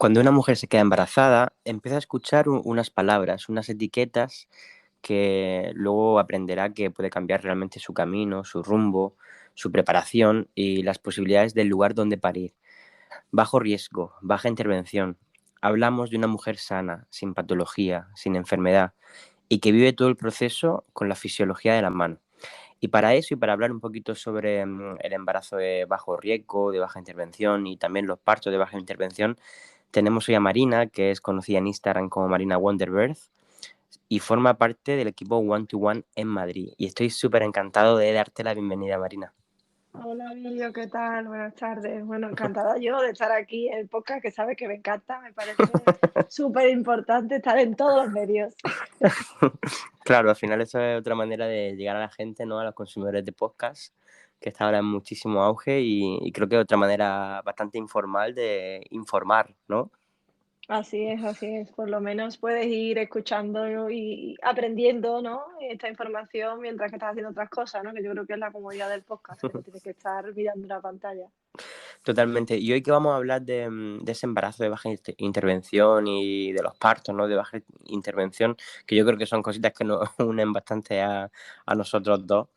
Cuando una mujer se queda embarazada, empieza a escuchar unas palabras, unas etiquetas que luego aprenderá que puede cambiar realmente su camino, su rumbo, su preparación y las posibilidades del lugar donde parir. Bajo riesgo, baja intervención. Hablamos de una mujer sana, sin patología, sin enfermedad y que vive todo el proceso con la fisiología de la mano. Y para eso y para hablar un poquito sobre el embarazo de bajo riesgo, de baja intervención y también los partos de baja intervención, tenemos hoy a Marina, que es conocida en Instagram como Marina Wonderbirth y forma parte del equipo One to One en Madrid. Y estoy súper encantado de darte la bienvenida, Marina. Hola Emilio, ¿qué tal? Buenas tardes. Bueno, encantada yo de estar aquí en el podcast, que sabes que me encanta, me parece súper importante estar en todos los medios. Claro, al final eso es otra manera de llegar a la gente, ¿no? A los consumidores de podcast, que está ahora en muchísimo auge y creo que es otra manera bastante informal de informar, ¿no? Así es, así es. Por lo menos puedes ir escuchando y aprendiendo, ¿no? Esta información mientras que estás haciendo otras cosas, ¿no? Que yo creo que es la comodidad del podcast, que no tienes que estar mirando una pantalla. Totalmente. Y hoy que vamos a hablar de ese embarazo de baja intervención y de los partos, ¿no? De baja intervención, que yo creo que son cositas que nos unen bastante a nosotros dos.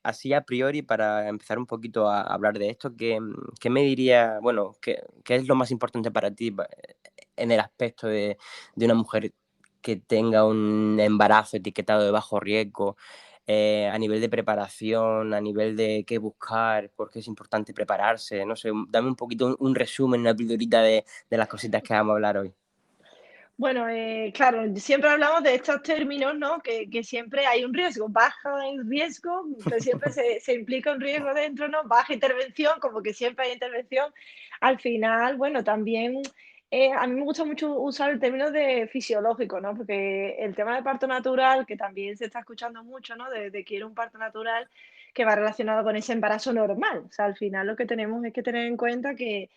Así a priori, para empezar un poquito a hablar de esto, ¿qué me diría, bueno, qué es lo más importante para ti en el aspecto de una mujer que tenga un embarazo etiquetado de bajo riesgo? A nivel de preparación, a nivel de qué buscar, por qué es importante prepararse, no sé, dame un poquito un resumen, una pildorita de las cositas que vamos a hablar hoy. Bueno, claro, siempre hablamos de estos términos, ¿no? Que siempre hay un riesgo, baja el riesgo, que siempre se implica un riesgo dentro, ¿no? Baja intervención, como que siempre hay intervención. Al final, bueno, también a mí me gusta mucho usar el término de fisiológico, ¿no? Porque el tema de parto natural, que también se está escuchando mucho, ¿no? De quiero un parto natural, que va relacionado con ese embarazo normal. O sea, al final lo que tenemos es que tener en cuenta que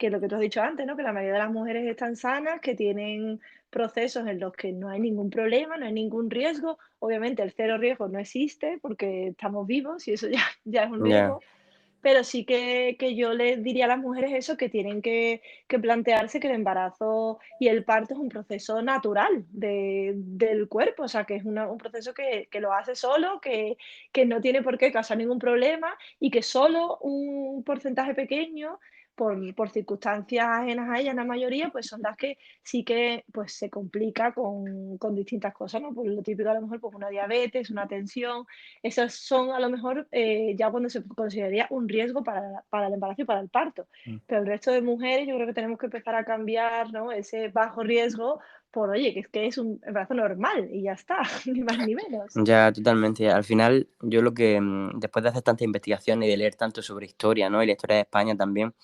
lo que tú has dicho antes, ¿no? Que la mayoría de las mujeres están sanas, que tienen procesos en los que no hay ningún problema, no hay ningún riesgo. Obviamente el cero riesgo no existe porque estamos vivos y eso ya, ya es un Ya, riesgo, pero sí que yo les diría a las mujeres eso, que tienen que plantearse que el embarazo y el parto es un proceso natural del cuerpo, o sea, que es un proceso que lo hace solo, que no tiene por qué causar ningún problema y que solo un porcentaje pequeño por circunstancias ajenas a ella, la mayoría, pues son las que sí que pues, se complica con distintas cosas, ¿no? Pues lo típico a lo mejor pues una diabetes, una tensión, esas son a lo mejor ya cuando se consideraría un riesgo para el embarazo y para el parto. mm, Pero el resto de mujeres yo creo que tenemos que empezar a cambiar, ¿no? Ese bajo riesgo por, oye, que es un embarazo normal y ya está, ni más ni menos. ya totalmente. Al final, yo lo que, después de hacer tanta investigación y de leer tanto sobre historia, ¿no? Y la historia de España también,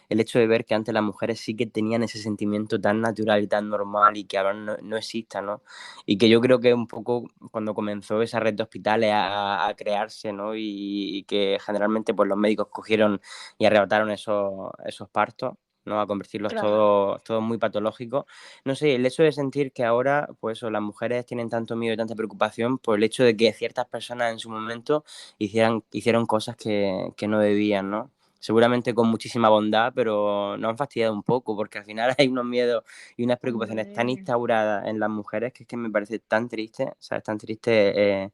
el hecho de ver que antes las mujeres sí que tenían ese sentimiento tan natural y tan normal y que ahora no exista, ¿no? Y que yo creo que un poco cuando comenzó esa red de hospitales a crearse, ¿no? Y que generalmente pues los médicos cogieron y arrebataron esos partos, ¿no? A convertirlos Claro. todos muy patológicos. No sé, el hecho de sentir que ahora, pues eso, las mujeres tienen tanto miedo y tanta preocupación por el hecho de que ciertas personas en su momento hicieron cosas que no debían, ¿no? Seguramente con muchísima bondad, pero nos han fastidiado un poco, porque al final hay unos miedos y unas preocupaciones tan Hombre. instauradas en las mujeres que es que me parece tan triste, o sea, es tan triste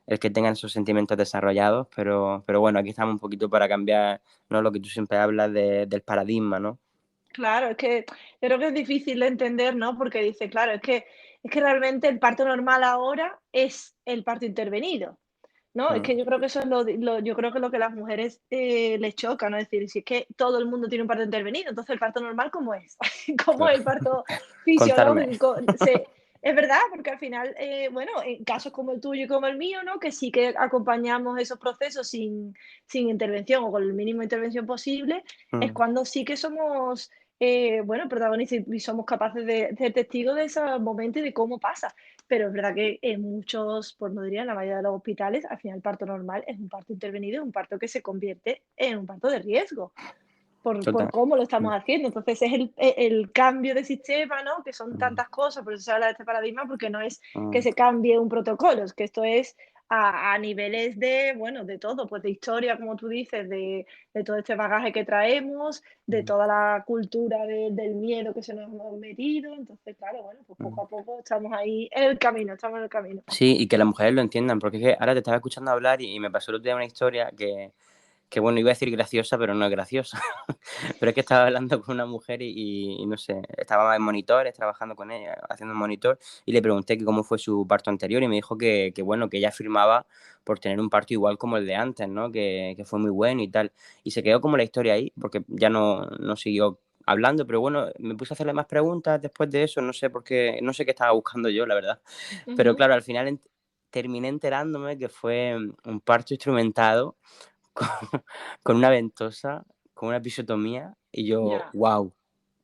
el que tengan esos sentimientos desarrollados, pero bueno, aquí estamos un poquito para cambiar, ¿no? Lo que tú siempre hablas del paradigma, ¿no? Claro, es que yo creo que es difícil de entender, ¿no? Porque dice, claro, es que realmente el parto normal ahora es el parto intervenido, ¿no? Es Mm, que yo creo que eso es yo creo que lo que a las mujeres les choca, ¿no? Es decir, si es que todo el mundo tiene un parto intervenido, entonces el parto normal, ¿cómo es? ¿Cómo es el parto contarme. fisiológico? Es verdad, porque al final, bueno, en casos como el tuyo y como el mío, ¿no? Que sí que acompañamos esos procesos sin intervención o con el mínimo de intervención posible, es Mm. cuando sí que somos bueno, protagonistas y somos capaces de ser testigos de esos momentos y de cómo pasa. Pero es verdad que en muchos, por no diría en la mayoría de los hospitales, al final el parto normal es un parto intervenido, es un parto que se convierte en un parto de riesgo por Total. cómo lo Mm, estamos haciendo. Entonces es el cambio de sistema, ¿no? Que son mm, tantas cosas, por eso se habla de este paradigma, porque no es que mm. se cambie un protocolo, es que esto es a niveles de, bueno, de todo, pues de historia, como tú dices, de todo este bagaje que traemos, de Mm, toda la cultura del miedo que se nos hemos metido. Entonces, claro, bueno, pues mm. poco a poco estamos ahí en el camino, estamos en el camino. Sí, y que las mujeres lo entiendan, porque es que ahora te estaba escuchando hablar y me pasó el otro día una historia que bueno, iba a decir graciosa, pero no es graciosa. Pero es que estaba hablando con una mujer y no sé, estaba en monitores, trabajando con ella, haciendo un monitor, y le pregunté que cómo fue su parto anterior y me dijo que bueno, que ella firmaba por tener un parto igual como el de antes, ¿no? Que fue muy bueno y tal. Y se quedó como la historia ahí, porque ya no siguió hablando, pero bueno, me puse a hacerle más preguntas después de eso, no sé por qué, no sé qué estaba buscando yo, la verdad. Pero Ujú. claro, al final terminé enterándome que fue un parto instrumentado con, con una ventosa, con una episiotomía, y yo, Ya, wow.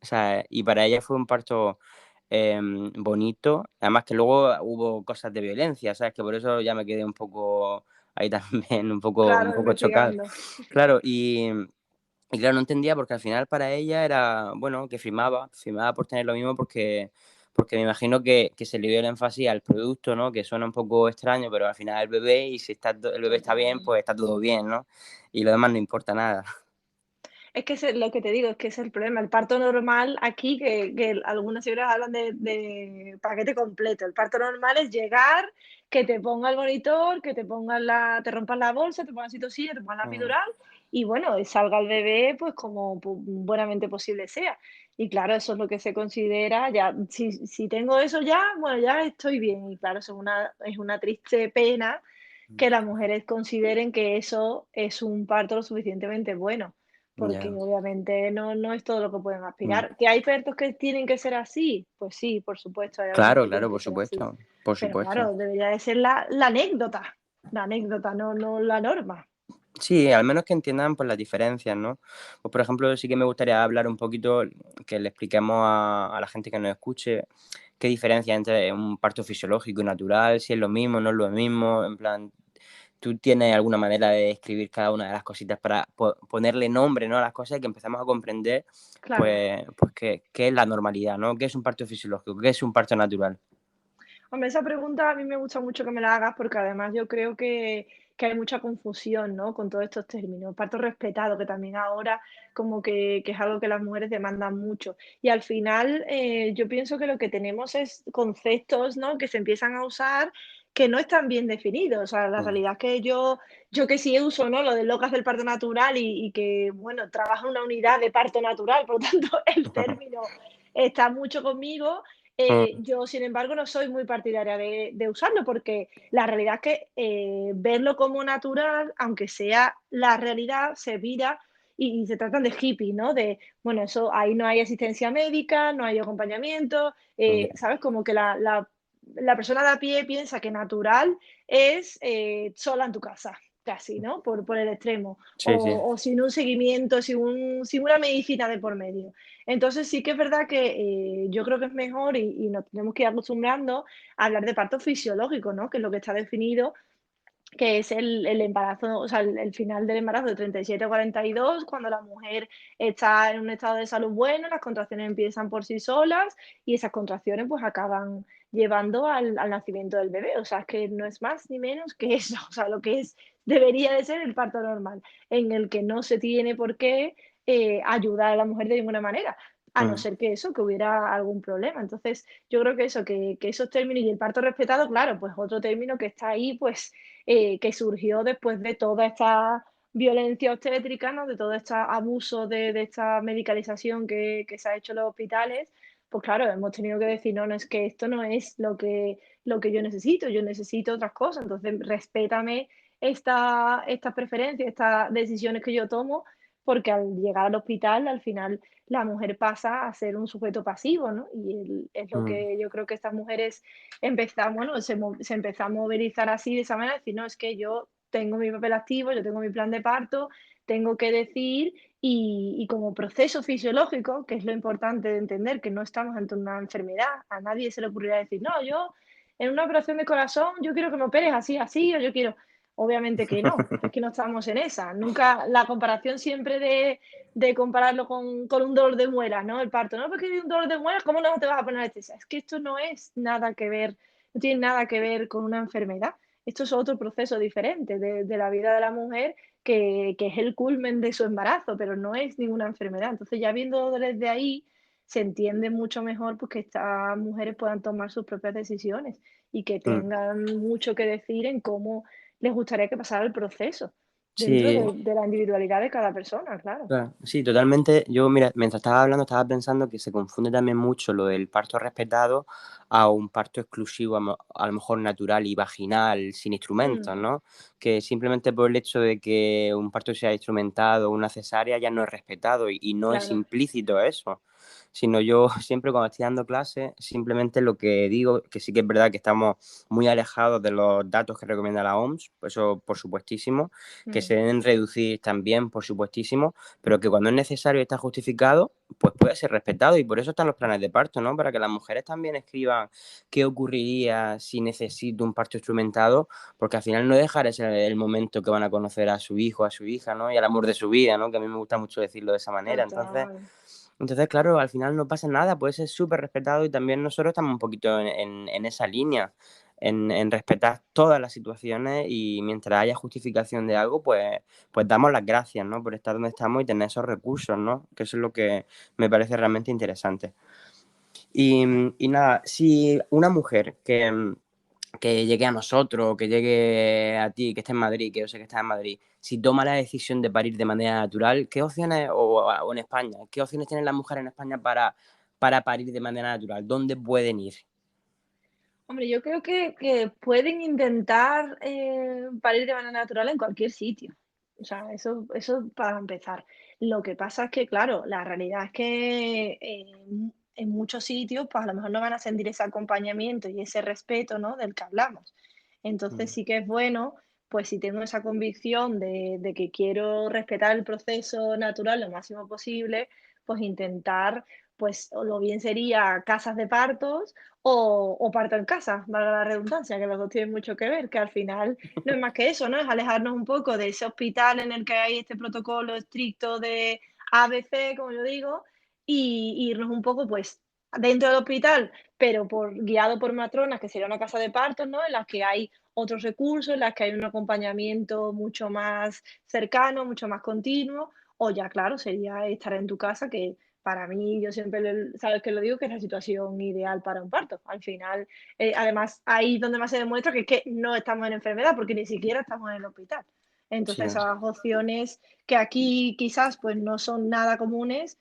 O sea, y para ella fue un parto bonito, además que luego hubo cosas de violencia, ¿sabes? Que por eso ya me quedé un poco ahí también, un claro, poco chocado. investigando. Claro, y claro, no entendía porque al final para ella era, bueno, que firmaba por tener lo mismo porque me imagino que se le dio el énfasis al producto, ¿no? Que suena un poco extraño, pero al final el bebé, y si el bebé está bien, Total. pues está todo bien, ¿no? Y lo demás no importa nada. Es que lo que te digo, es que ese es el problema. El parto normal aquí, que algunas señoras hablan de paquete completo. El parto normal es llegar, que te ponga el monitor, que te pongan te rompan la bolsa, te pongan citosina, te pongan la Mm, epidural y bueno, y salga el bebé pues como buenamente posible sea. Y claro, eso es lo que se considera ya. Si tengo eso ya, bueno, ya estoy bien. Y claro, eso es una triste pena que las mujeres consideren que eso es un parto lo suficientemente bueno, porque ya. obviamente no es todo lo que pueden Mm. aspirar. ¿Que hay partos que tienen que ser así? Pues sí, por supuesto, hay algunos Claro, que claro, tienen que por ser así. supuesto, por Pero supuesto. claro, debería de ser la anécdota, no la norma. Sí, al menos que entiendan pues las diferencias, ¿no? Pues por ejemplo, sí que me gustaría hablar un poquito, que le expliquemos a la gente que nos escuche qué diferencia entre un parto fisiológico y natural, si es lo mismo, no es lo mismo, en plan, ¿tú tienes alguna manera de describir cada una de las cositas para ponerle nombre, ¿no? A las cosas y que empezamos a comprender, Claro. pues qué es la normalidad, ¿no? ¿Qué es un parto fisiológico? ¿Qué es un parto natural? Hombre, esa pregunta a mí me gusta mucho que me la hagas porque además yo creo que hay mucha confusión, ¿no? Con todos estos términos. Parto respetado, que también ahora como que es algo que las mujeres demandan mucho. Y al final yo pienso que lo que tenemos es conceptos, ¿no? Que se empiezan a usar que no están bien definidos. O sea, la Mm, realidad es que yo que sí uso, ¿no? Lo de locas del parto natural y que, bueno, trabajo en una unidad de parto natural, por lo tanto el término está mucho conmigo. mm, Yo, sin embargo, no soy muy partidaria de usarlo porque la realidad es que verlo como natural, aunque sea la realidad, se vira y se tratan de hippies, ¿no? De, bueno, eso ahí no hay asistencia médica, no hay acompañamiento, ya, ¿sabes? Como que la persona de a pie piensa que natural es sola en tu casa, casi, ¿no? Por el extremo. sí, sí. O sin un seguimiento, sin una medicina de por medio. Entonces sí que es verdad que yo creo que es mejor y nos tenemos que ir acostumbrando a hablar de parto fisiológico, ¿no? Que es lo que está definido, que es el embarazo, o sea, el final del embarazo de 37 a 42, cuando la mujer está en un estado de salud bueno, las contracciones empiezan por sí solas y esas contracciones pues acaban llevando al nacimiento del bebé. O sea, es que no es más ni menos que eso, o sea, lo que es, debería de ser el parto normal, en el que no se tiene por qué ayudar a la mujer de ninguna manera, a no Mm, ser que eso, que hubiera algún problema. Entonces, yo creo que eso, que esos términos y el parto respetado, claro, pues otro término que está ahí, pues que surgió después de toda esta violencia obstétrica, ¿no? De todo este abuso de esta medicalización que se ha hecho en los hospitales, pues claro, hemos tenido que decir, no, no, es que esto no es lo que yo necesito otras cosas, entonces respétame estas preferencias, estas decisiones que yo tomo, porque al llegar al hospital, al final, la mujer pasa a ser un sujeto pasivo, ¿no? Y es lo mm, que yo creo que estas mujeres empezamos, bueno, se empezó a movilizar así de esa manera, decir, no, es que yo tengo mi papel activo, yo tengo mi plan de parto, tengo que decir y como proceso fisiológico, que es lo importante de entender, que no estamos ante una enfermedad, a nadie se le ocurrirá decir, no, yo en una operación de corazón, yo quiero que me operes así, así, o yo quiero, obviamente que no, es que no estamos en esa, nunca, la comparación siempre de compararlo con un dolor de muelas, ¿no? El parto, ¿no? Porque hay un dolor de muelas, ¿cómo no te vas a poner anestesia? Es que esto no es nada que ver, no tiene nada que ver con una enfermedad. esto es otro proceso diferente de la vida de la mujer que es el culmen de su embarazo, pero no es ninguna enfermedad. Entonces, ya viendo desde ahí, se entiende mucho mejor pues, que estas mujeres puedan tomar sus propias decisiones y que Mm. tengan mucho que decir en cómo les gustaría que pasara el proceso, dentro Sí, de la individualidad de cada persona, claro. claro, sí, totalmente. Yo, mira, mientras estaba hablando, estaba pensando que se confunde también mucho lo del parto respetado a un parto exclusivo, a lo mejor natural y vaginal, sin Mm, instrumentos, ¿no? Que simplemente por el hecho de que un parto sea instrumentado o una cesárea ya no es respetado y no es claro. implícito eso. Sino yo siempre cuando estoy dando clases, simplemente lo que digo, que sí que es verdad que estamos muy alejados de los datos que recomienda la OMS, eso por supuestísimo, que Mm, se deben reducir también, por supuestísimo, pero que cuando es necesario y está justificado, pues puede ser respetado y por eso están los planes de parto, ¿no? Para que las mujeres también escriban qué ocurriría si necesito un parto instrumentado, porque al final no dejar ese el momento que van a conocer a su hijo, a su hija, ¿no? Y al amor de su vida, ¿no? Que a mí me gusta mucho decirlo de esa manera. total. Entonces, claro, al final no pasa nada, puede ser súper respetado y también nosotros estamos un poquito en esa línea, en respetar todas las situaciones y mientras haya justificación de algo, pues damos las gracias, ¿no? Por estar donde estamos y tener esos recursos, ¿no? Que eso es lo que me parece realmente interesante. Y nada, si una mujer que llegue a nosotros, que llegue a ti, que esté en Madrid, que yo sé que estás en Madrid, si toma la decisión de parir de manera natural, ¿qué opciones, o en España, qué opciones tienen las mujeres en España para parir de manera natural? ¿Dónde pueden ir? Hombre, yo creo que pueden intentar, parir de manera natural en cualquier sitio. O sea, eso para empezar. Lo que pasa es que, claro, la realidad es que en muchos sitios, pues, a lo mejor no van a sentir ese acompañamiento y ese respeto, ¿no?, del que hablamos. Entonces, Mm. sí que es bueno, pues, si tengo esa convicción de que quiero respetar el proceso natural lo máximo posible, pues, intentar, pues, o lo bien sería casas de partos o parto en casa, valga la redundancia, que los 2 tienen mucho que ver, que al final no es más que eso, ¿no? Es alejarnos un poco de ese hospital en el que hay este protocolo estricto de ABC, como yo digo, y irnos un poco, pues, dentro del hospital, pero guiado por matronas, que sería una casa de partos, ¿no? En las que hay otros recursos, en las que hay un acompañamiento mucho más cercano, mucho más continuo, o ya, claro, sería estar en tu casa, que para mí, yo siempre, sabes que lo digo, que es la situación ideal para un parto. Al final, además, ahí es donde más se demuestra que es que no estamos en enfermedad, porque ni siquiera estamos en el hospital. Sí, Entonces, esas opciones que aquí quizás pues no son nada comunes,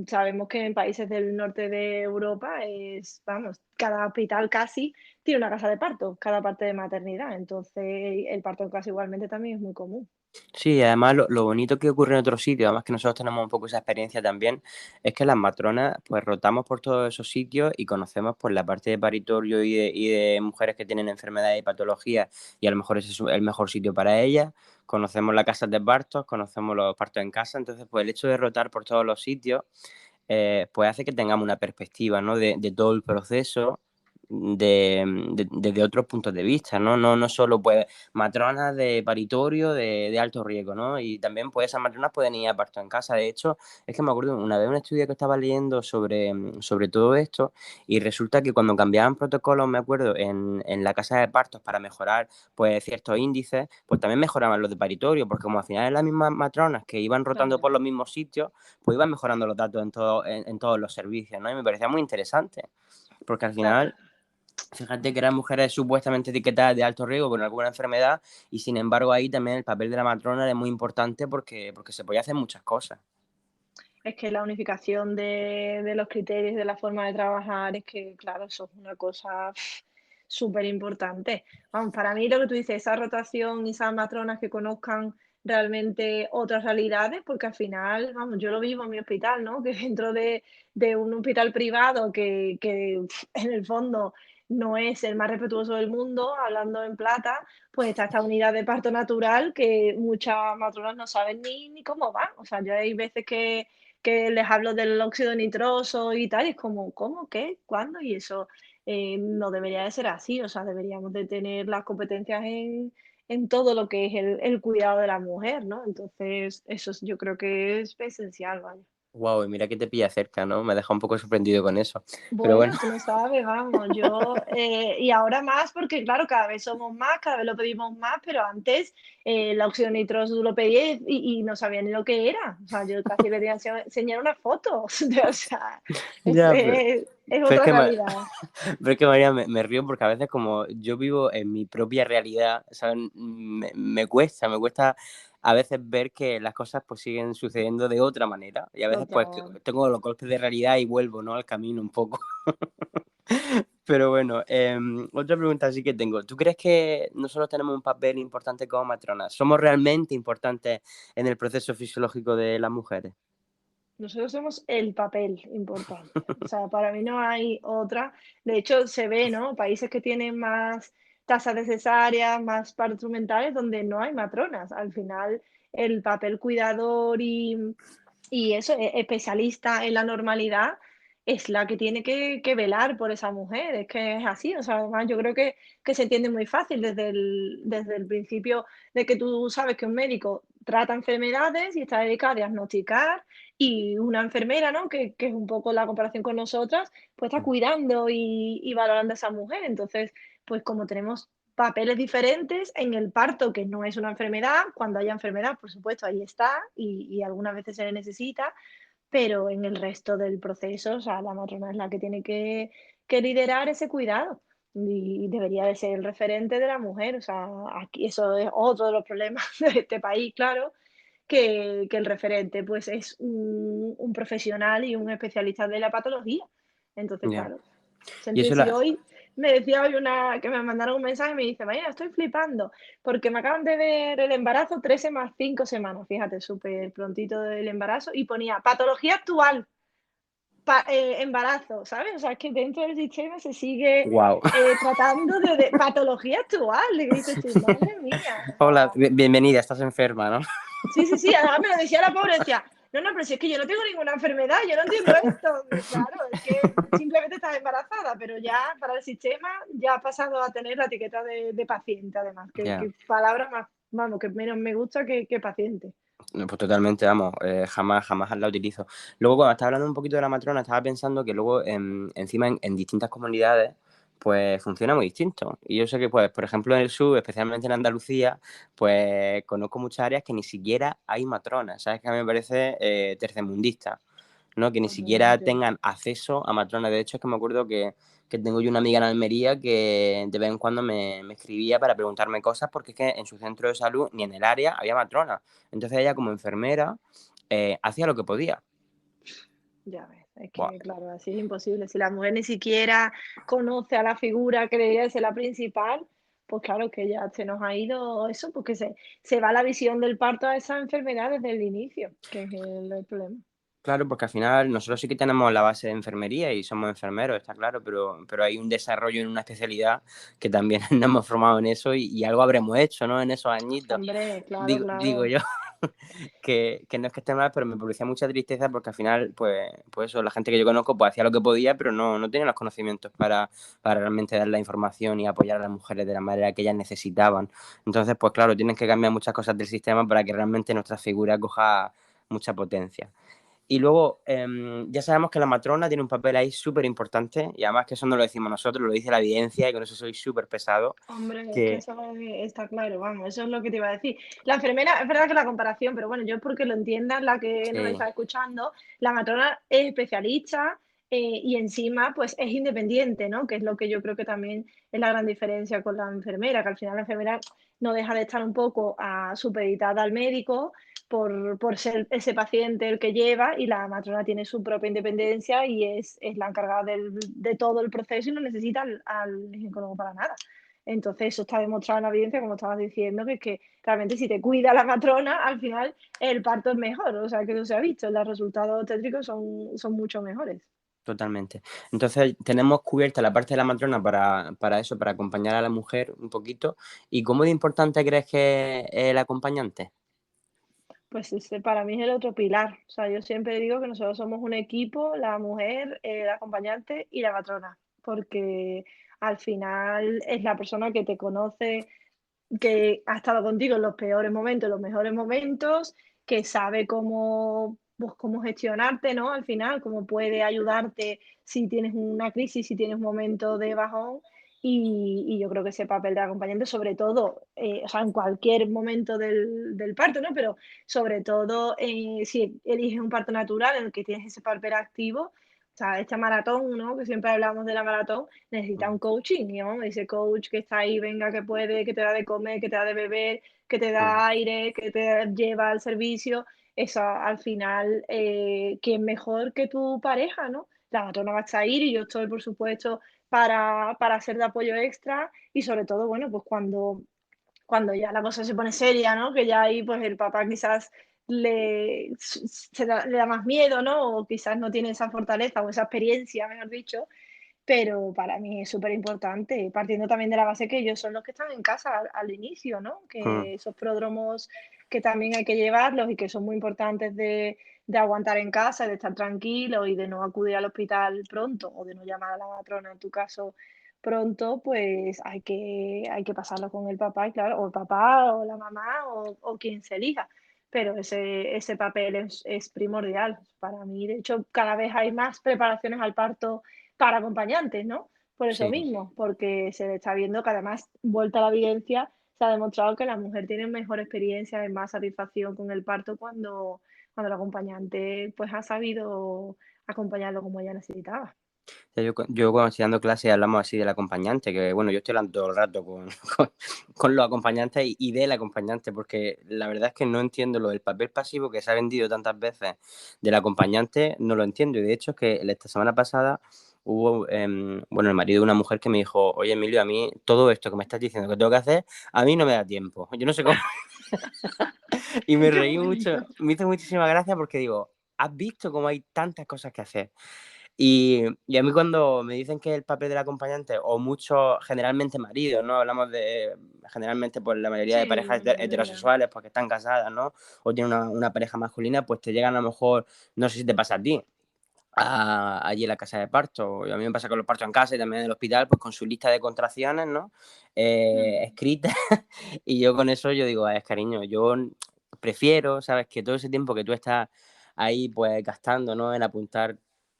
sabemos que en países del norte de Europa es, vamos, cada hospital casi tiene una casa de parto, cada parte de maternidad. Entonces, el parto en casa igualmente también es muy común. sí, además lo bonito que ocurre en otros sitios, además que nosotros tenemos un poco esa experiencia también, es que las matronas pues rotamos por todos esos sitios y conocemos pues la parte de paritorio y de mujeres que tienen enfermedades y patologías y a lo mejor ese es el mejor sitio para ellas, conocemos las casas de partos, conocemos los partos en casa, entonces pues el hecho de rotar por todos los sitios pues hace que tengamos una perspectiva, ¿no? De todo el proceso desde otros puntos de vista, ¿no? No solo, pues, matronas de paritorio de alto riesgo, ¿no? Y también, pues, esas matronas pueden ir a parto en casa. De hecho, es que me acuerdo una vez un estudio que estaba leyendo sobre todo esto, y resulta que cuando cambiaban protocolos, me acuerdo, en la casa de partos para mejorar, pues, ciertos índices, pues también mejoraban los de paritorio, porque como al final eran las mismas matronas que iban rotando Claro. por los mismos sitios, pues iban mejorando los datos en todos los servicios, ¿no? Y me parecía muy interesante, porque al Claro. final, fíjate que eran mujeres supuestamente etiquetadas de alto riesgo con alguna enfermedad y sin embargo ahí también el papel de la matrona era muy importante porque se podía hacer muchas cosas. Es que la unificación de los criterios, de la forma de trabajar, es que, claro, eso es una cosa súper importante. Vamos, para mí lo que tú dices, esa rotación y esas matronas que conozcan realmente otras realidades, porque al final, vamos, yo lo vivo en mi hospital, ¿no? Que dentro de un hospital privado que en el fondo no es el más respetuoso del mundo, hablando en plata, pues está esta unidad de parto natural que muchas matronas no saben ni cómo va. O sea, yo hay veces que les hablo del óxido nitroso y tal, y es como, ¿cómo? ¿Qué? ¿Cuándo? Y eso no debería de ser así, o sea, deberíamos de tener las competencias en todo lo que es el cuidado de la mujer, ¿no? Entonces, yo creo que es esencial, vaya. Wow, y mira que te pilla cerca, ¿no? Me deja un poco sorprendido con eso. Pero bueno, Bueno, tú no sabes, vamos, yo, y ahora más porque, claro, cada vez somos más, cada vez lo pedimos más, pero antes la óxido nitroso tú lo pedías y no sabía ni lo que era. O sea, yo casi le tenía que enseñar una foto. O sea, ya, es pero es otra que, realidad. pero es que María, me río porque a veces como yo vivo en mi propia realidad, ¿sabes? Me cuesta a veces ver que las cosas pues siguen sucediendo de otra manera y a veces pues Total. tengo los golpes de realidad y vuelvo, ¿no? Al camino un poco. Pero bueno, otra pregunta sí que tengo. ¿Tú crees que nosotros tenemos un papel importante como matronas? ¿Somos realmente importantes en el proceso fisiológico de las mujeres? Nosotros somos el papel importante. O sea, para mí no hay otra. De hecho, se ve, ¿no? Países que tienen más tasas de cesáreas, más partos mentales, donde no hay matronas. Al final, el papel cuidador y eso, especialista en la normalidad, es la que tiene que velar por esa mujer. Es que es así. O sea, además, yo creo que se entiende muy fácil desde el principio de que tú sabes que un médico trata enfermedades y está dedicado a diagnosticar y una enfermera, ¿no? Que es un poco la comparación con nosotras, pues está Mm, cuidando y valorando a esa mujer. Entonces, pues como tenemos papeles diferentes en el parto, que no es una enfermedad, cuando haya enfermedad, por supuesto, ahí está y algunas veces se le necesita, pero en el resto del proceso, o sea, la matrona es la que tiene que liderar ese cuidado y debería de ser el referente de la mujer. O sea, aquí eso es otro de los problemas de este país, claro, que el referente, pues, es un profesional y un especialista de la patología. Entonces, ya. claro, Y eso si hoy me decía hoy una que me mandaron un mensaje y me dice: "María, estoy flipando, porque me acaban de ver el embarazo 13 más 5 semanas", fíjate, súper prontito del embarazo, y ponía: "Patología actual, embarazo", ¿sabes? O sea, es que dentro del sistema se sigue, wow. tratando de patología actual, y dices tú: "Madre mía", o Hola, sea. bienvenida, estás enferma, ¿no? Sí, sí, sí, además me lo decía la pobre, decía: "No, no, pero si es que yo no tengo ninguna enfermedad, yo no entiendo esto". Claro, es que simplemente estás embarazada, pero ya para el sistema ya ha pasado a tener la etiqueta de paciente, además, Ya. que palabra más, vamos, que menos me gusta que paciente. No, pues totalmente, vamos, jamás la utilizo. Luego, cuando estaba hablando un poquito de la matrona, estaba pensando que luego, encima, en distintas comunidades, pues funciona muy distinto. Y yo sé que, pues, por ejemplo, en el sur, especialmente en Andalucía, pues conozco muchas áreas que ni siquiera hay matronas, ¿sabes? Que a mí me parece tercermundista, ¿no? Que ni siquiera Totalmente. tengan acceso a matronas. De hecho, es que me acuerdo que tengo yo una amiga en Almería que de vez en cuando me escribía para preguntarme cosas porque es que en su centro de salud ni en el área había matrona. Entonces ella como enfermera hacía lo que podía. Ya ves, es Buah, que claro, así es imposible. Si la mujer ni siquiera conoce a la figura que debería ser la principal, pues claro que ya se nos ha ido eso, porque se va la visión del parto a esa enfermedad desde el inicio, que es el problema. claro, porque al final nosotros sí que tenemos la base de enfermería y somos enfermeros, está claro, pero hay un desarrollo en una especialidad que también nos hemos formado en eso y algo habremos hecho, ¿no? En esos añitos, Hombre, claro, digo claro. yo. Que no es que esté mal, pero me producía mucha tristeza porque al final, pues eso, la gente que yo conozco pues hacía lo que podía, pero no tenía los conocimientos para realmente dar la información y apoyar a las mujeres de la manera que ellas necesitaban. Entonces, pues claro, tienen que cambiar muchas cosas del sistema para que realmente nuestra figura coja mucha potencia. Y luego, ya sabemos que la matrona tiene un papel ahí súper importante y además que eso no lo decimos nosotros, lo dice la evidencia y con eso soy súper pesado, Hombre, es que que eso está claro, vamos, eso es lo que te iba a decir. La enfermera, es verdad que la comparación, pero bueno, yo porque lo entiendan, la que nos sí, está escuchando, la matrona es especialista y encima pues es independiente, ¿no? Que es lo que yo creo que también es la gran diferencia con la enfermera, que al final la enfermera no deja de estar un poco supeditada al médico por ser ese paciente el que lleva y la matrona tiene su propia independencia y es la encargada de todo el proceso y no necesita al ginecólogo para nada. Entonces, eso está demostrado en la evidencia, como estabas diciendo, que es que realmente si te cuida la matrona, al final el parto es mejor. O sea, que no se ha visto, los resultados obstétricos son mucho mejores. totalmente. Entonces, tenemos cubierta la parte de la matrona para eso, para acompañar a la mujer un poquito. ¿Y cómo de importante crees que es el acompañante? Pues ese para mí es el otro pilar. O sea, yo siempre digo que nosotros somos un equipo, la mujer, el acompañante y la matrona, porque al final es la persona que te conoce, que ha estado contigo en los peores momentos, en los mejores momentos, que sabe cómo pues cómo gestionarte, ¿no? Al final, cómo puede ayudarte si tienes una crisis, si tienes un momento de bajón. Y yo creo que ese papel de acompañante, sobre todo, o sea, en cualquier momento del parto, ¿no? Pero sobre todo si eliges un parto natural en el que tienes ese papel activo, o sea, esta maratón, ¿no? Que siempre hablamos de la maratón, necesita Mm, un coaching, ¿no? Ese coach que está ahí, venga, que puede, que te da de comer, que te da de beber, que te mm, da aire, que te lleva al servicio. Eso al final, ¿quién mejor que tu pareja, no? La matrona va a estar ahí y yo estoy, por supuesto, para ser de apoyo extra y sobre todo, bueno, pues cuando ya la cosa se pone seria, ¿no? Que ya ahí, pues el papá quizás le da más miedo, ¿no? O quizás no tiene esa fortaleza o esa experiencia, mejor dicho, pero para mí es súper importante, partiendo también de la base que ellos son los que están en casa al inicio, ¿no? mm. Que esos pródromos que también hay que llevarlos y que son muy importantes de aguantar en casa, de estar tranquilo y de no acudir al hospital pronto o de no llamar a la matrona en tu caso pronto, pues hay que pasarlo con el papá, y claro, o el papá o la mamá o quien se elija. Pero ese papel es primordial para mí. De hecho, cada vez hay más preparaciones al parto para acompañantes, ¿no? Por eso Sí. mismo, porque se está viendo que además, vuelta a la evidencia, se ha demostrado que la mujer tiene mejor experiencia y más satisfacción con el parto cuando el acompañante pues ha sabido acompañarlo como ella necesitaba. Sea, yo cuando estoy dando clases hablamos así del acompañante, que bueno, yo estoy hablando todo el rato con, con los acompañantes y del acompañante, porque la verdad es que no entiendo lo del papel pasivo que se ha vendido tantas veces del acompañante, no lo entiendo. Y de hecho es que esta semana pasada hubo, bueno, el marido de una mujer que me dijo, oye Emilio, a mí todo esto que me estás diciendo que tengo que hacer, a mí no me da tiempo. Yo no sé cómo. Y me Qué reí mucho, bonito. me hizo muchísima gracia porque digo, ¿has visto cómo hay tantas cosas que hacer? Y a mí cuando me dicen que el papel del acompañante, o muchos, generalmente maridos, ¿no? Hablamos de, generalmente, pues la mayoría de Sí, parejas la mayoría. heterosexuales, pues que están casadas, ¿no? O tienen una pareja masculina, pues te llegan a lo mejor, no sé si te pasa a ti, allí en la casa de parto. Y a mí me pasa con los partos en casa y también en el hospital, pues con su lista de contracciones, ¿no? Mm, Escrita. Y yo con eso yo digo, es cariño, yo prefiero, ¿sabes? Que todo ese tiempo que tú estás ahí pues gastando, ¿no? En apuntar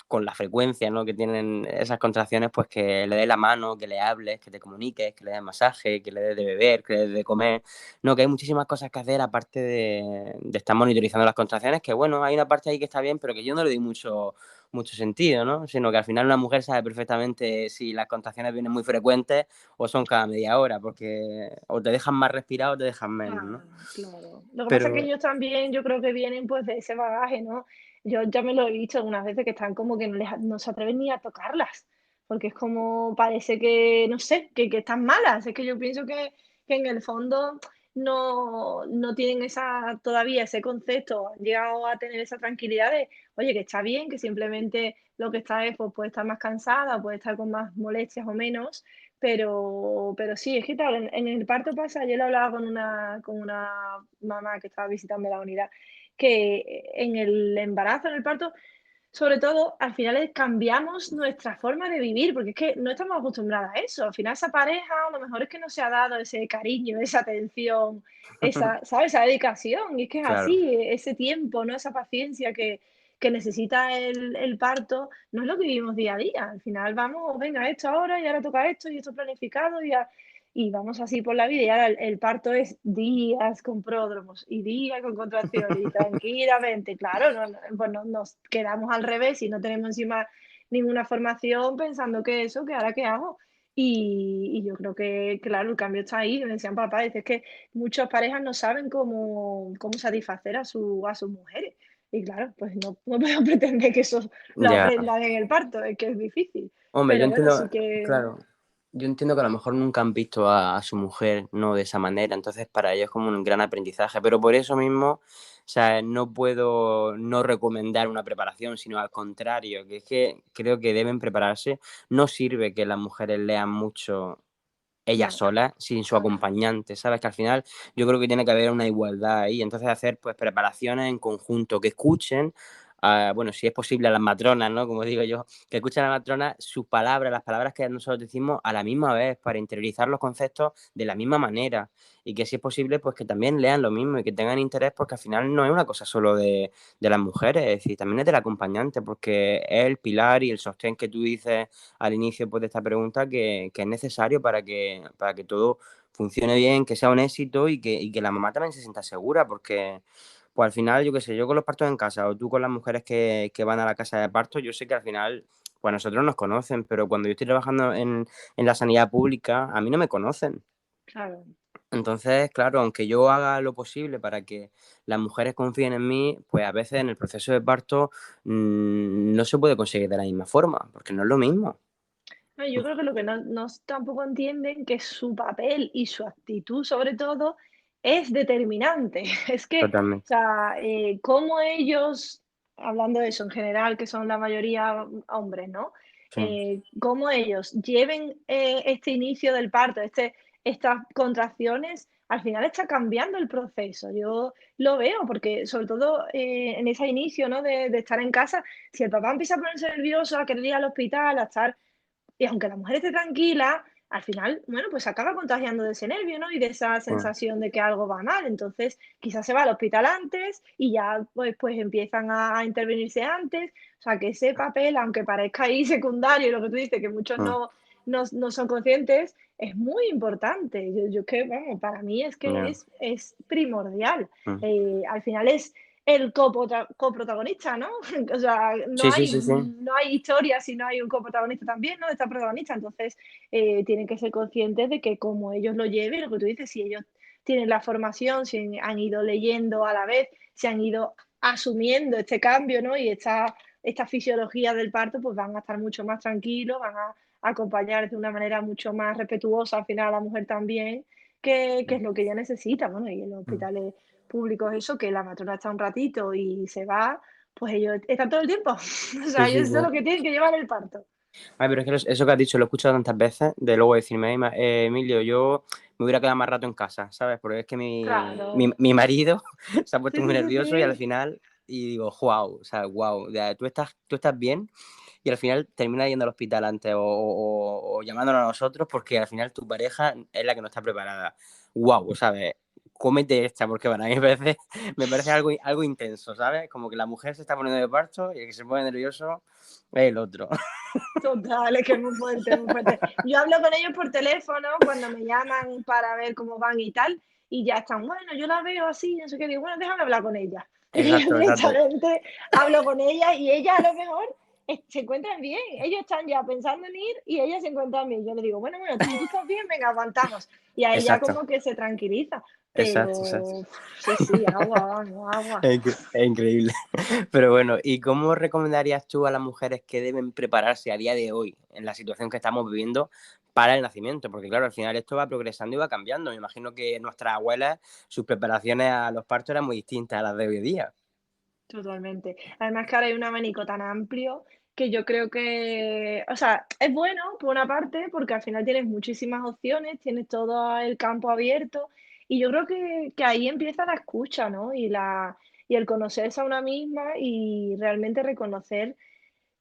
con la frecuencia, ¿no? Que tienen esas contracciones, pues que le des la mano, que le hables, que te comuniques, que le des masaje, que le des de beber, que le des de comer, no, que hay muchísimas cosas que hacer aparte de estar monitorizando las contracciones, que bueno, hay una parte ahí que está bien, pero que yo no le doy mucho sentido, ¿no? Sino que al final una mujer sabe perfectamente si las contracciones vienen muy frecuentes o son cada media hora, porque o te dejan más respirado o te dejan menos, ¿no? claro, claro. Lo que pasa es que Pero ellos también, yo creo que vienen pues de ese bagaje, ¿no? Yo ya me lo he visto algunas veces que están como que no se atreven ni a tocarlas, porque es como parece que, no sé, que están malas. Es que yo pienso que en el fondo no tienen todavía ese concepto, han llegado a tener esa tranquilidad de, oye, que está bien, que simplemente lo que está es, pues puede estar más cansada, puede estar con más molestias o menos, pero sí, es que claro, en el parto pasa, yo lo hablaba con una mamá que estaba visitando la unidad, que en el embarazo, en el parto, sobre todo, al final cambiamos nuestra forma de vivir, porque es que no estamos acostumbradas a eso. Al final esa pareja a lo mejor es que no se ha dado ese cariño, esa atención, ¿sabes? Esa dedicación. Y es que es claro, así, ese tiempo, ¿no? Esa paciencia que necesita el parto, no es lo que vivimos día a día. Al final vamos, venga, esto ahora y ahora toca esto y esto planificado y vamos así por la vida. Y ahora el parto es días con pródromos y días con contracciones y tranquilamente, claro, pues nos quedamos al revés y no tenemos encima ninguna formación pensando que eso, que ahora qué hago. Y yo creo que, claro, el cambio está ahí. Me decían papá, dice, es que muchas parejas no saben cómo satisfacer a sus mujeres. Y claro, pues no puedo pretender que eso lo ya. aprendan en el parto, es que es difícil. Hombre, yo Pero bueno, entiendo, sí que claro, yo entiendo que a lo mejor nunca han visto a su mujer, ¿no? De esa manera, entonces para ellos es como un gran aprendizaje, pero por eso mismo, o sea, no puedo no recomendar una preparación, sino al contrario, que es que creo que deben prepararse. No sirve que las mujeres lean mucho ella no, sola, sin su para nada. acompañante, ¿sabes? Que al final yo creo que tiene que haber una igualdad ahí, entonces hacer pues preparaciones en conjunto, que escuchen bueno, si es posible a las matronas, ¿no? Como digo yo, que escuchen a la matrona sus palabras, las palabras que nosotros decimos a la misma vez, para interiorizar los conceptos de la misma manera. Y que si es posible, pues que también lean lo mismo y que tengan interés, porque al final no es una cosa solo de las mujeres, es decir, también es del acompañante, porque es el pilar y el sostén que tú dices al inicio, pues, de esta pregunta, que es necesario para que todo funcione bien, que sea un éxito y que la mamá también se sienta segura, porque pues al final, yo qué sé, yo con los partos en casa o tú con las mujeres que van a la casa de parto, yo sé que al final, pues nosotros nos conocen, pero cuando yo estoy trabajando en la sanidad pública, a mí no me conocen. Claro. Entonces, claro, aunque yo haga lo posible para que las mujeres confíen en mí, pues a veces en el proceso de parto no se puede conseguir de la misma forma, porque no es lo mismo. No, yo creo que lo que no tampoco entienden que su papel y su actitud, sobre todo, es determinante. Es que, o Totalmente. sea, cómo ellos, hablando de eso en general, que son la mayoría hombres, ¿no? Sí, Cómo ellos lleven este inicio del parto, estas contracciones, al final está cambiando el proceso. Yo lo veo porque, sobre todo en ese inicio, ¿no? De estar en casa, si el papá empieza a ponerse nervioso, a querer ir al hospital, a estar y aunque la mujer esté tranquila, al final, bueno, pues acaba contagiando de ese nervio, ¿no? Y de esa sí, sensación de que algo va mal. Entonces, quizás se va al hospital antes y ya pues empiezan a intervenirse antes. O sea, que ese papel, aunque parezca ahí secundario, lo que tú dices, que muchos mm, no son conscientes, es muy importante. Yo que, vamos, para mí es que ya, es primordial. mm. Al final es el coprotagonista, ¿no? O sea, Sí, sí, sí, sí. no hay historia si no hay un coprotagonista también, ¿no? Esta protagonista. Entonces, tienen que ser conscientes de que como ellos lo lleven, lo que tú dices, si ellos tienen la formación, si han ido leyendo a la vez, si han ido asumiendo este cambio, ¿no? Y esta fisiología del parto, pues van a estar mucho más tranquilos, van a acompañar de una manera mucho más respetuosa al final a la mujer también, que es lo que ella necesita, bueno, y en los Mm. hospitales públicos eso, que la matrona está un ratito y se va, pues ellos están todo el tiempo. O Sí, sea, sí, ellos sí. son los que tienen que llevar el parto. Ay, pero es que eso que has dicho lo he escuchado tantas veces, de luego decirme: "Ay, Emilio, yo me hubiera quedado más rato en casa", ¿sabes? Porque es que Claro. mi marido se ha puesto Sí, muy sí, sí, nervioso y al sí. final y digo: "Guau", o sea, guau, tú estás bien y al final termina yendo al hospital antes o llamándonos a nosotros porque al final tu pareja es la que no está preparada. Guau, ¿sabes? Cómete esta, porque para mí a veces me parece algo intenso, ¿sabes? Como que la mujer se está poniendo de parto y el que se pone nervioso es el otro. Total, es que es muy fuerte, muy fuerte. Yo hablo con ellos por teléfono cuando me llaman para ver cómo van y tal, y ya están, bueno, yo la veo así, no sé qué, digo, bueno, déjame hablar con ella. Y yo Exacto, exacto. directamente hablo con ella y ella a lo mejor se encuentran bien, ellos están ya pensando en ir y ella se encuentran bien. Yo le digo, bueno, tú estás bien, venga, aguantamos. Y a ella Exacto, como que se tranquiliza, exacto, exacto. pero sí, sí, agua, vamos, agua. Es increíble. Pero bueno, ¿y cómo recomendarías tú a las mujeres que deben prepararse a día de hoy, en la situación que estamos viviendo, para el nacimiento? Porque claro, al final esto va progresando y va cambiando. Me imagino que nuestras abuelas, sus preparaciones a los partos eran muy distintas a las de hoy en día. Totalmente. Además que ahora hay un abanico tan amplio que yo creo que, o sea, es bueno por una parte porque al final tienes muchísimas opciones, tienes todo el campo abierto y yo creo que ahí empieza la escucha, ¿no? Y el conocerse a una misma y realmente reconocer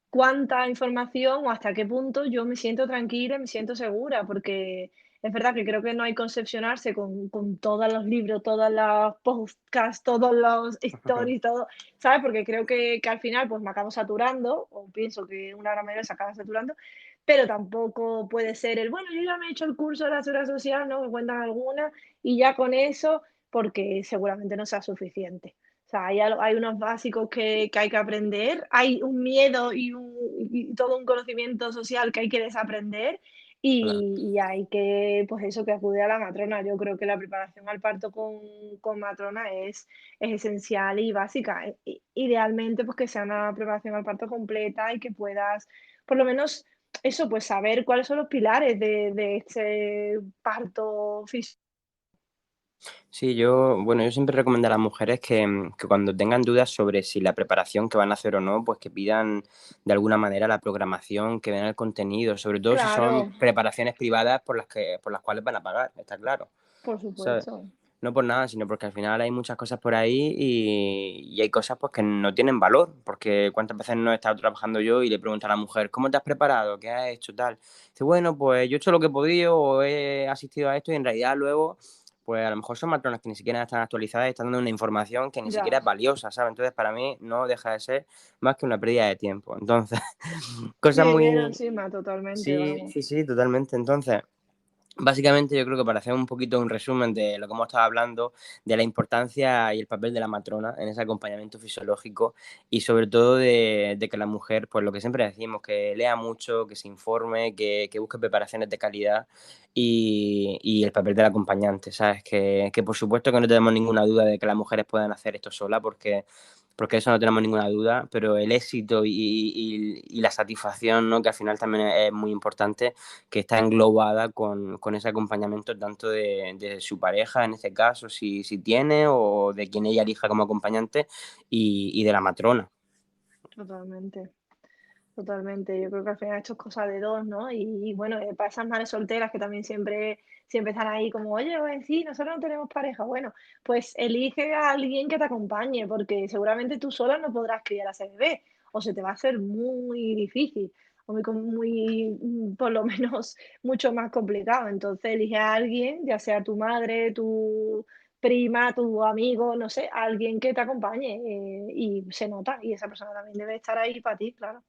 cuánta información o hasta qué punto yo me siento tranquila y me siento segura, porque es verdad que creo que no hay que concepcionarse con todos los libros, todos los podcasts, todos los stories, todo, ¿sabes? Porque creo que al final pues me acabo saturando, o pienso que una gran mayoría se acaba saturando, pero tampoco puede ser el, bueno, yo ya me he hecho el curso de la seguridad social, ¿no? Me cuentan algunas y ya con eso, porque seguramente no sea suficiente. O sea, hay unos básicos que hay que aprender, hay un miedo y todo un conocimiento social que hay que desaprender Claro. y hay que, pues eso, que acude a la matrona. Yo creo que la preparación al parto con matrona es esencial y básica. Idealmente, pues que sea una preparación al parto completa y que puedas, por lo menos, eso, pues saber cuáles son los pilares de este parto físico. Sí, bueno, yo siempre recomiendo a las mujeres que cuando tengan dudas sobre si la preparación que van a hacer o no, pues que pidan de alguna manera la programación, que vean el contenido, sobre todo si son Claro, preparaciones privadas por las cuales van a pagar, está claro, por ¿sabes? supuesto. no por nada, sino porque al final hay muchas cosas por ahí y hay cosas pues que no tienen valor, porque cuántas veces no he estado trabajando yo y le pregunto a la mujer, ¿cómo te has preparado? ¿Qué has hecho? Tal. Dice, bueno, pues yo he hecho lo que he podido o he asistido a esto y en realidad luego, pues a lo mejor son matronas que ni siquiera están actualizadas y están dando una información que ni siquiera Ya, es valiosa, ¿sabes? Entonces para mí no deja de ser más que una pérdida de tiempo. Entonces, cosas dinero muy... encima, totalmente, Sí, vamos. sí, sí, totalmente. Entonces... Básicamente, yo creo que para hacer un poquito un resumen de lo que hemos estado hablando, de la importancia y el papel de la matrona en ese acompañamiento fisiológico y sobre todo de que la mujer, pues lo que siempre decimos, que lea mucho, que se informe, que busque preparaciones de calidad y el papel del acompañante, ¿sabes? Que por supuesto que no tenemos ninguna duda de que las mujeres puedan hacer esto sola porque eso no tenemos ninguna duda, pero el éxito y la satisfacción, ¿no? Que al final también es muy importante, que está englobada con ese acompañamiento tanto de su pareja, en este caso, si tiene, o de quien ella elija como acompañante, y de la matrona. Totalmente. Totalmente, yo creo que al final esto es cosa de dos, ¿no? Y bueno, para esas madres solteras que también siempre están ahí como, oye, pues sí, nosotros no tenemos pareja. Bueno, pues elige a alguien que te acompañe, porque seguramente tú sola no podrás criar a ese bebé, o se te va a hacer muy difícil, o por lo menos, mucho más complicado. Entonces elige a alguien, ya sea tu madre, tu prima, tu amigo, no sé, alguien que te acompañe, y se nota, y esa persona también debe estar ahí para ti, claro.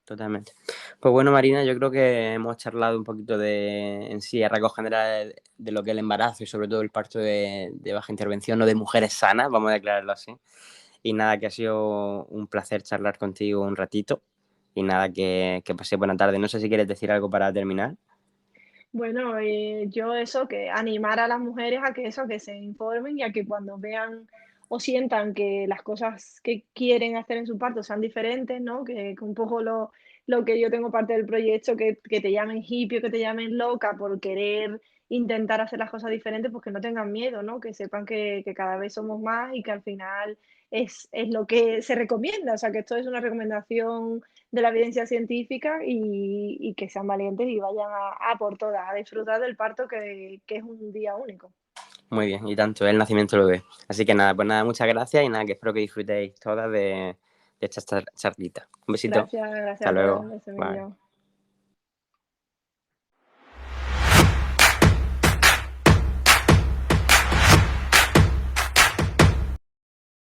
Totalmente. Pues bueno, Marina, yo creo que hemos charlado un poquito en sí, a rasgos generales, de lo que es el embarazo y sobre todo el parto de baja intervención o de mujeres sanas, vamos a declararlo así. Y nada, que ha sido un placer charlar contigo un ratito. Y nada, que pasé buena tarde. No sé si quieres decir algo para terminar. Bueno, yo eso, que animar a las mujeres a que eso, que se informen y a que cuando vean o sientan que las cosas que quieren hacer en su parto sean diferentes, ¿no? Que un poco lo que yo tengo parte del proyecto, que te llamen hippie o que te llamen loca por querer intentar hacer las cosas diferentes, pues que no tengan miedo, ¿no? Que sepan que cada vez somos más y que al final es lo que se recomienda. O sea, que esto es una recomendación de la evidencia científica y que sean valientes y vayan a por todas, a disfrutar del parto que es un día único. Muy bien, y tanto, es el nacimiento lo ve. Así que nada, pues nada, muchas gracias y nada, que espero que disfrutéis todas de esta charlita. Un besito, Gracias, hasta gracias por luego. el Bye. semillón.